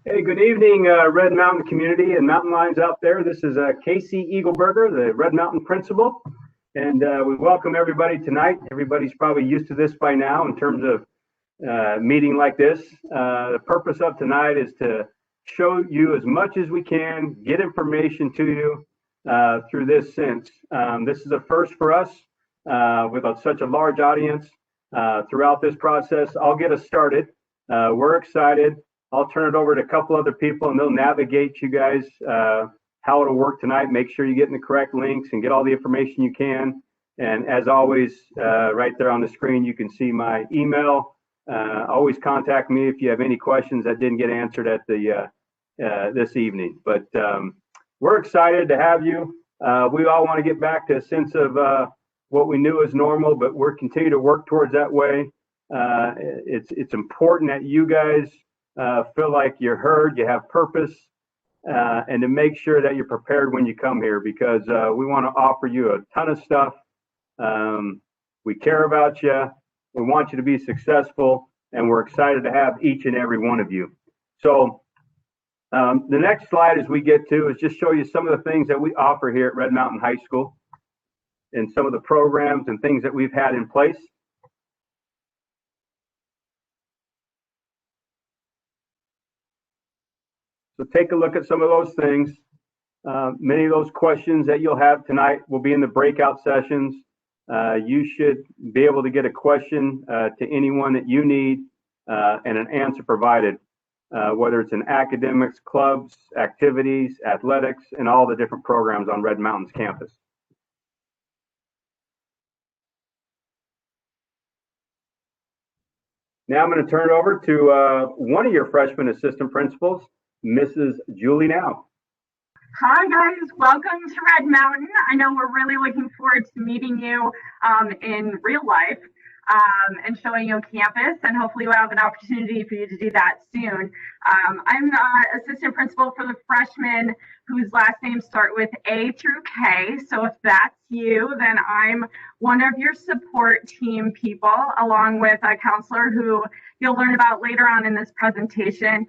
Hey, good evening, Red Mountain community and mountain lions out there. This is Casey Eagleberger, the Red Mountain principal, and we welcome everybody tonight. Everybody's probably used to this by now in terms of meeting like this. The purpose of tonight is to show you as much as we can, get information to you through this sense. This is a first for us with such a large audience throughout this process. I'll get us started. We're excited. I'll turn it over to a couple other people and they'll navigate you guys how it'll work tonight. Make sure you get in the correct links and get all the information you can. And as always, right there on the screen, you can see my email. Always contact me if you have any questions that didn't get answered at the this evening. But we're excited to have you. We all want to get back to a sense of what we knew as normal, but we're continuing to work towards that way. It's important that you guys feel like you're heard, you have purpose, and to make sure that you're prepared when you come here, because we want to offer you a ton of stuff. We care about you. We want you to be successful, and we're excited to have each and every one of you. So the next slide as we get to is just show you some of the things that we offer here at Red Mountain High School and some of the programs and things that we've had in place. So take a look at some of those things. Many of those questions that you'll have tonight will be in the breakout sessions. You should be able to get a question to anyone that you need and an answer provided, whether it's in academics, clubs, activities, athletics, and all the different programs on Red Mountain's campus. Now I'm going to turn it over to one of your freshman assistant principals, Mrs. Julie Now. Hi guys, welcome to Red Mountain. I know we're really looking forward to meeting you in real life and showing you campus, and hopefully we'll have an opportunity for you to do that soon. I'm assistant principal for the freshmen whose last names start with A through K. So if that's you, then I'm one of your support team people, along with a counselor who you'll learn about later on in this presentation.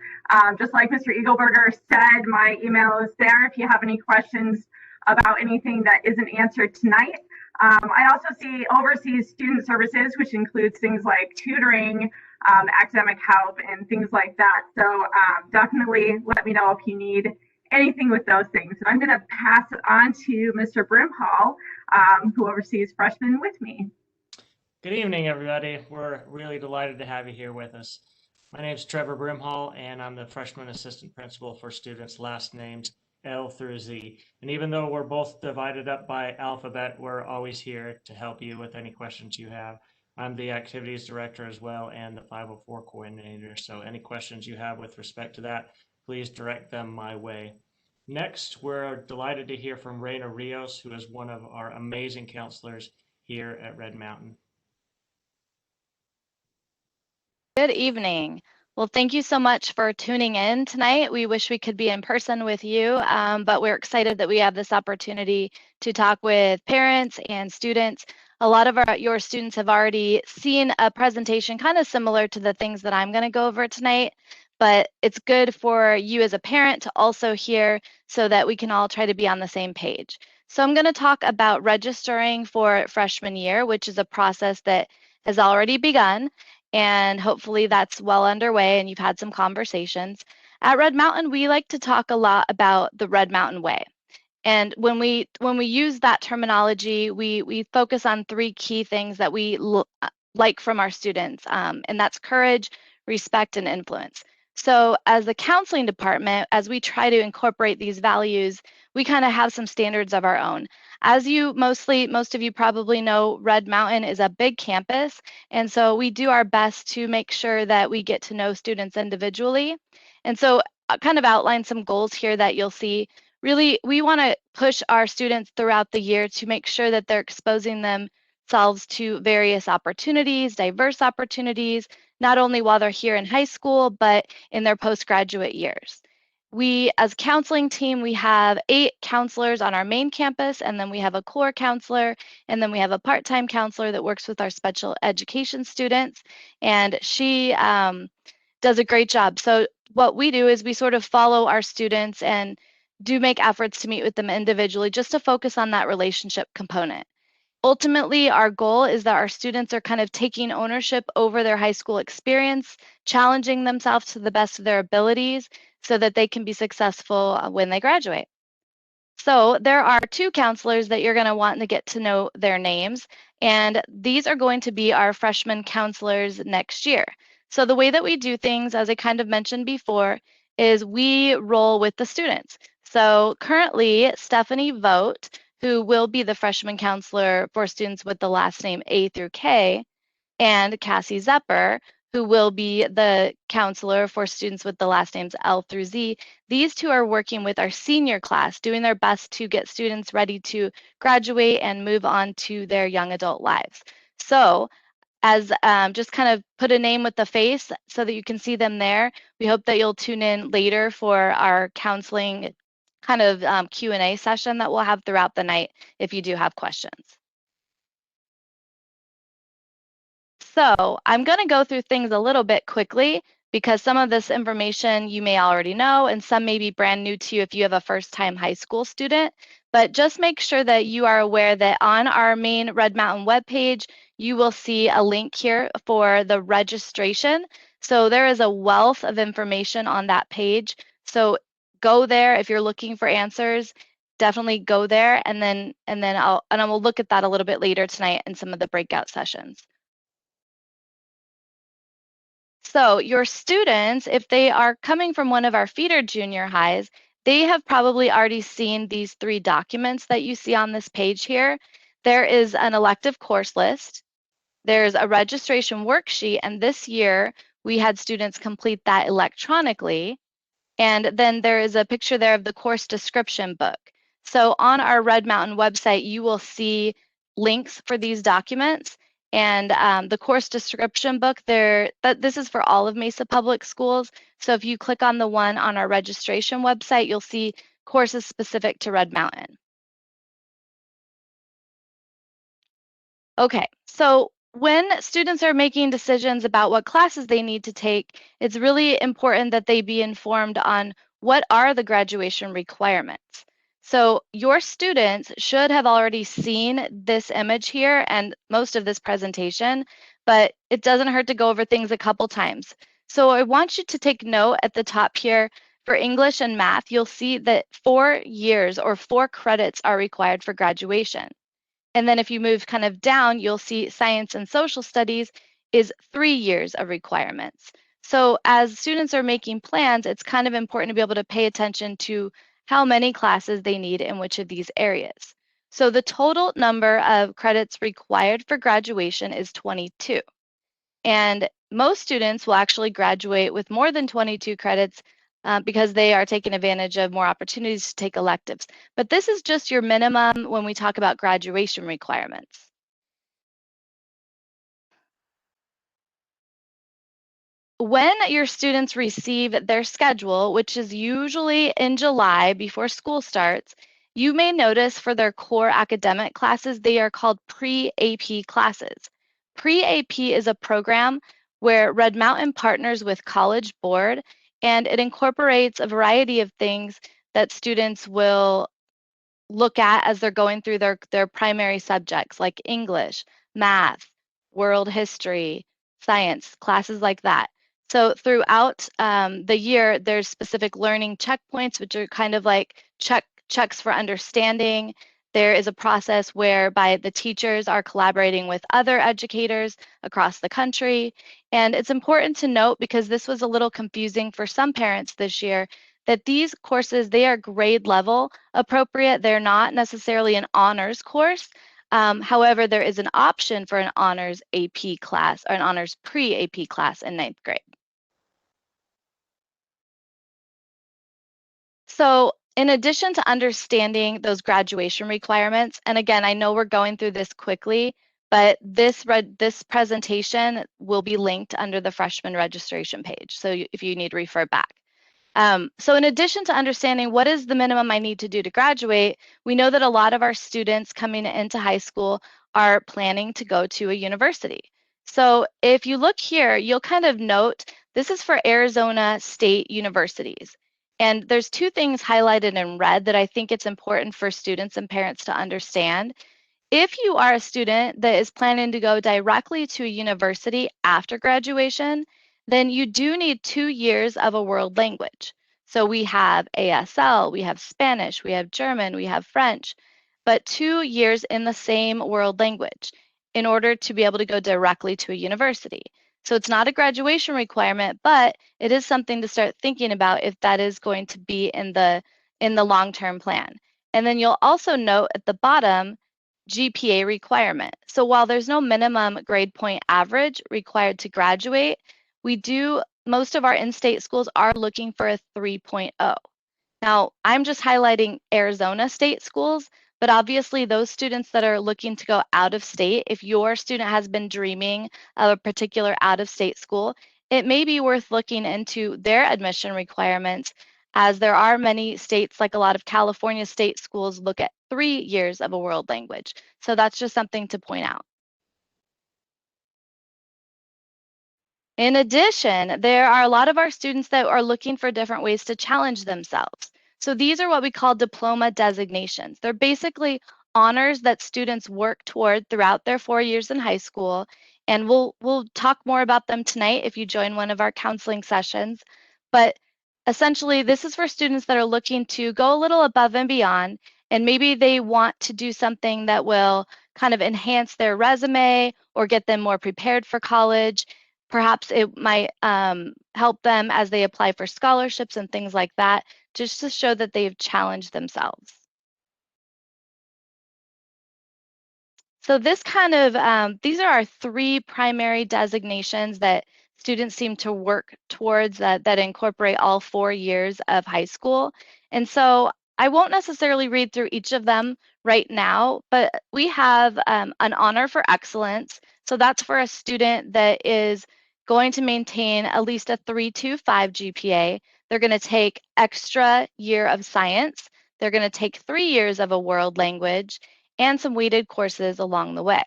Just like Mr. Eagleberger said, my email is there if you have any questions about anything that isn't answered tonight. I also oversee student services, which includes things like tutoring, academic help, and things like that. So definitely let me know if you need anything with those things. And I'm going to pass it on to Mr. Brimhall, who oversees freshmen with me. Good evening, everybody. We're really delighted to have you here with us. My name is Trevor Brimhall, and I'm the freshman assistant principal for students' last names L through Z. And even though we're both divided up by alphabet, we're always here to help you with any questions you have. I'm the activities director as well and the 504 coordinator. So any questions you have with respect to that, please direct them my way. Next, we're delighted to hear from Raina Rios, who is one of our amazing counselors here at Red Mountain. Good evening. Well, thank you so much for tuning in tonight. We wish we could be in person with you, but we're excited that we have this opportunity to talk with parents and students. A lot of your students have already seen a presentation kind of similar to the things that I'm going to go over tonight, but it's good for you as a parent to also hear so that we can all try to be on the same page. So I'm going to talk about registering for freshman year, which is a process that has already begun. And hopefully that's well underway and you've had some conversations. At Red Mountain, we like to talk a lot about the Red Mountain Way. And when we use that terminology, we focus on three key things that we like from our students, and that's courage, respect, and influence. So as the counseling department, as we try to incorporate these values, we kind of have some standards of our own. As most of you probably know, Red Mountain is a big campus, and so we do our best to make sure that we get to know students individually. And so I'll kind of outline some goals here that you'll see. Really, we want to push our students throughout the year to make sure that they're exposing themselves to various opportunities, diverse opportunities, not only while they're here in high school, but in their postgraduate years. We, as a counseling team, we have 8 counselors on our main campus, and then we have a core counselor, and then we have a part-time counselor that works with our special education students, and she does a great job. So what we do is we sort of follow our students and do make efforts to meet with them individually just to focus on that relationship component. Ultimately, our goal is that our students are kind of taking ownership over their high school experience, challenging themselves to the best of their abilities so that they can be successful when they graduate. So there are two counselors that you're going to want to get to know their names, and these are going to be our freshman counselors next year. So the way that we do things, as I kind of mentioned before, is we roll with the students. So currently, Stephanie Vogt, who will be the freshman counselor for students with the last name A through K, and Cassie Zepper, who will be the counselor for students with the last names L through Z. These two are working with our senior class, doing their best to get students ready to graduate and move on to their young adult lives. So as just kind of put a name with the face so that you can see them there, we hope that you'll tune in later for our counseling kind of Q&A session that we'll have throughout the night if you do have questions. So I'm going to go through things a little bit quickly because some of this information you may already know and some may be brand new to you if you have a first-time high school student. But just make sure that you are aware that on our main Red Mountain webpage, you will see a link here for the registration. So there is a wealth of information on that page. So go there if you're looking for answers. Definitely go there, and then I will look at that a little bit later tonight in some of the breakout sessions. So your students, if they are coming from one of our feeder junior highs, they have probably already seen these three documents that you see on this page here. There is an elective course list. There's a registration worksheet, and this year we had students complete that electronically. And then there is a picture there of the course description book. So on our Red Mountain website, you will see links for these documents. And the course description book there, this is for all of Mesa Public Schools. So if you click on the one on our registration website, you'll see courses specific to Red Mountain. Okay, so when students are making decisions about what classes they need to take, it's really important that they be informed on what are the graduation requirements. So your students should have already seen this image here and most of this presentation, but it doesn't hurt to go over things a couple times. So I want you to take note at the top here. For English and math, you'll see that 4 years or 4 credits are required for graduation. And then if you move kind of down, you'll see science and social studies is 3 years of requirements. So as students are making plans, it's kind of important to be able to pay attention to how many classes they need in which of these areas. So the total number of credits required for graduation is 22. And most students will actually graduate with more than 22 credits because they are taking advantage of more opportunities to take electives. But this is just your minimum when we talk about graduation requirements. When your students receive their schedule, which is usually in July before school starts, you may notice for their core academic classes, they are called pre-AP classes. Pre-AP is a program where Red Mountain partners with College Board, and it incorporates a variety of things that students will look at as they're going through their primary subjects like English, math, world history, science, classes like that. So throughout the year, there's specific learning checkpoints, which are kind of like checks for understanding. There is a process whereby the teachers are collaborating with other educators across the country. And it's important to note, because this was a little confusing for some parents this year, that these courses, they are grade level appropriate. They're not necessarily an honors course. However, there is an option for an honors AP class or an honors pre-AP class in 9th grade. So in addition to understanding those graduation requirements, and again, I know we're going through this quickly, but this presentation will be linked under the freshman registration page. So if you need to refer back. So in addition to understanding what is the minimum I need to do to graduate, we know that a lot of our students coming into high school are planning to go to a university. So if you look here, you'll kind of note This is for Arizona state universities. And there's two things highlighted in red that I think it's important for students and parents to understand. If you are a student that is planning to go directly to a university after graduation, then you do need 2 years of a world language. So we have ASL, we have Spanish, we have German, we have French, but 2 years in the same world language in order to be able to go directly to a university. So it's not a graduation requirement, but it is something to start thinking about if that is going to be in the long-term plan. And then you'll also note at the bottom GPA requirement. So while there's no minimum grade point average required to graduate, most of our in-state schools are looking for a 3.0. Now, I'm just highlighting Arizona state schools, but obviously those students that are looking to go out of state, if your student has been dreaming of a particular out of state school, it may be worth looking into their admission requirements, as there are many states, like a lot of California state schools, look at 3 years of a world language. So that's just something to point out. In addition, there are a lot of our students that are looking for different ways to challenge themselves. So these are what we call diploma designations. They're basically honors that students work toward throughout their 4 years in high school. And we'll talk more about them tonight if you join one of our counseling sessions. But essentially, this is for students that are looking to go a little above and beyond, and maybe they want to do something that will kind of enhance their resume or get them more prepared for college. Perhaps it might help them as they apply for scholarships and things like that, just to show that they've challenged themselves. So this kind of, these are our 3 primary designations that students seem to work towards that incorporate all 4 years of high school. And so I won't necessarily read through each of them right now, but we have an honor for excellence. So that's for a student that is going to maintain at least a 3.25 GPA. They're going to take extra year of science. They're going to take 3 years of a world language and some weighted courses along the way.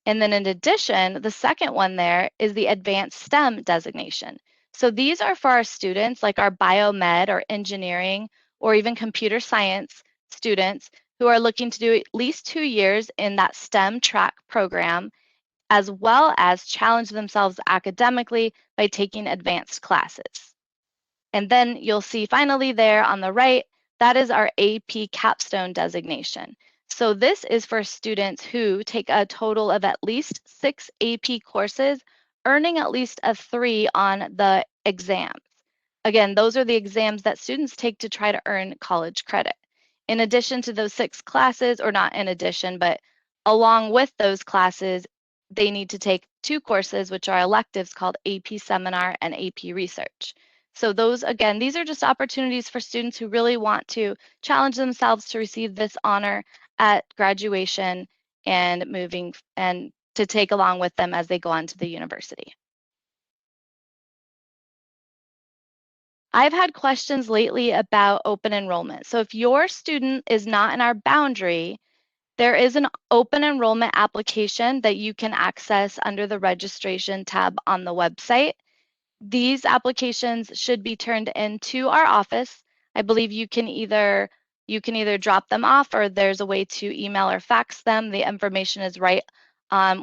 And then in addition, the second one there is the advanced STEM designation. So these are for our students like our biomed or engineering or even computer science students who are looking to do at least 2 years in that STEM track program, as well as challenge themselves academically by taking advanced classes. And then you'll see finally there on the right, that is our AP capstone designation. So this is for students who take a total of at least 6 AP courses, earning at least a 3 on the exams. Again, those are the exams that students take to try to earn college credit. In addition to those 6 classes, or not in addition, but along with those classes, they need to take 2 courses, which are electives called AP Seminar and AP Research. So those, again, these are just opportunities for students who really want to challenge themselves to receive this honor at graduation and moving and to take along with them as they go on to the university. I've had questions lately about open enrollment. So if your student is not in our boundary, there is an open enrollment application that you can access under the registration tab on the website. These applications should be turned into our office. I believe you can either drop them off, or there's a way to email or fax them. The information is right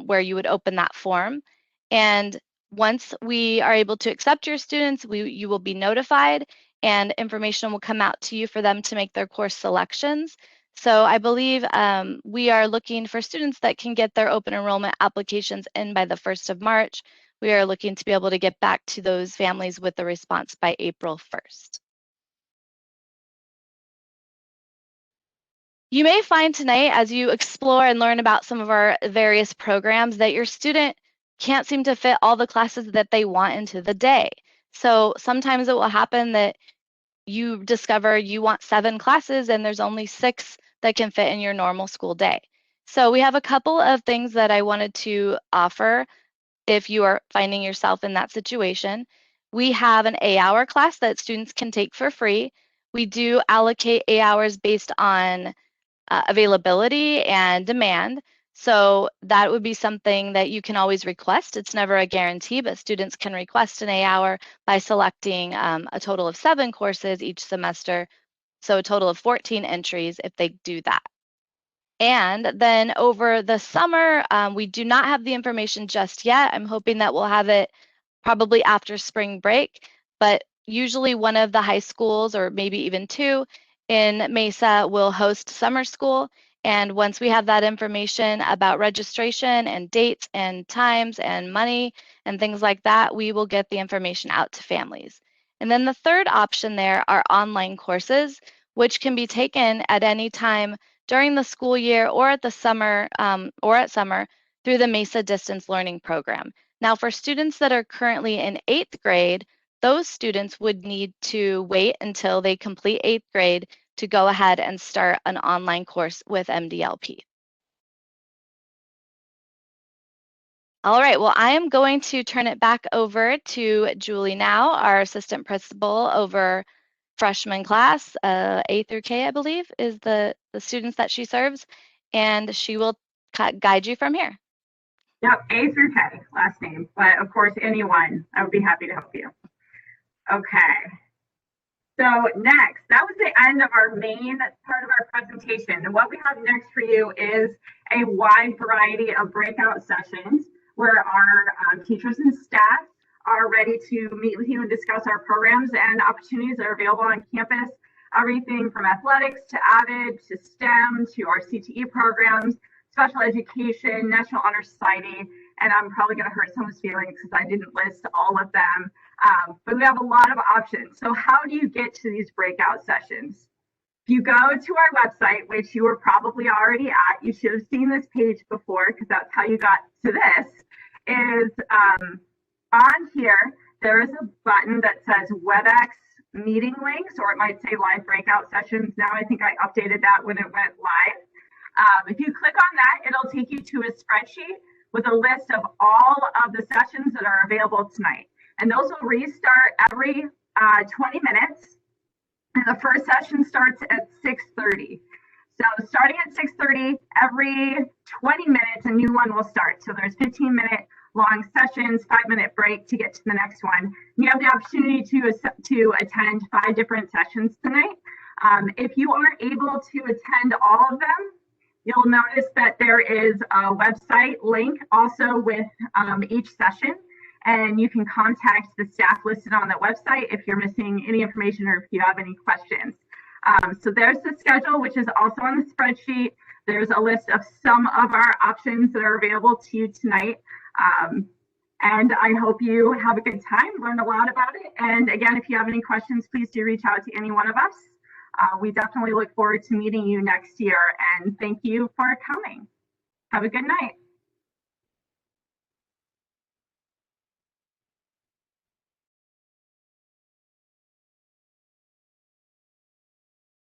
where you would open that form. And once we are able to accept your students, you will be notified, and information will come out to you for them to make their course selections. So I believe we are looking for students that can get their open enrollment applications in by the 1st of March. We are looking to be able to get back to those families with a response by April 1st. You may find tonight, as you explore and learn about some of our various programs, that your student can't seem to fit all the classes that they want into the day. So sometimes it will happen that you discover you want 7 classes and there's only 6 that can fit in your normal school day. So we have a couple of things that I wanted to offer if you are finding yourself in that situation. We have an A-hour class that students can take for free. We do allocate A hours based on availability and demand. So that would be something that you can always request. It's never a guarantee, but students can request an A-hour by selecting a total of 7 courses each semester. So a total of 14 entries if they do that. And then over the summer, we do not have the information just yet. I'm hoping that we'll have it probably after spring break, but usually one of the high schools, or maybe even 2 in Mesa, will host summer school. And once we have that information about registration and dates and times and money and things like that, we will get the information out to families. And then the third option there are online courses, which can be taken at any time during the school year or at the summer or at summer through the Mesa Distance Learning Program. Now, for students that are currently in 8th grade, those students would need to wait until they complete 8th grade to go ahead and start an online course with MDLP. All right, well, I am going to turn it back over to Julie now, our assistant principal over freshman class, A through K, I believe, is the students that she serves, and she will guide you from here. Yep, A through K, last name, but of course, anyone, I would be happy to help you. Okay. So next, that was the end of our main part of our presentation. And what we have next for you is a wide variety of breakout sessions where our teachers and staff are ready to meet with you and discuss our programs and opportunities that are available on campus. Everything from athletics to AVID to STEM to our CTE programs, special education, National Honor Society, and I'm probably going to hurt someone's feelings because I didn't list all of them. But we have a lot of options. So how do you get to these breakout sessions? If you go to our website, which you were probably already at, you should have seen this page before because that's how you got to this, is on here, there is a button that says WebEx meeting links, or it might say live breakout sessions. Now I think I updated that when it went live. If you click on that, it'll take you to a spreadsheet with a list of all of the sessions that are available tonight. And those will restart every 20 minutes. And the first session starts at 6:30. So starting at 6:30, every 20 minutes, a new one will start. So there's 15-minute long sessions, 5-minute break to get to the next one. You have the opportunity to attend 5 different sessions tonight. If you aren't able to attend all of them, you'll notice that there is a website link also with each session, and you can contact the staff listed on that website if you're missing any information or if you have any questions. So there's the schedule, which is also on the spreadsheet. There's a list of some of our options that are available to you tonight. And I hope you have a good time, learn a lot about it. And again, if you have any questions, please do reach out to any one of us. We definitely look forward to meeting you next year, and thank you for coming. Have a good night.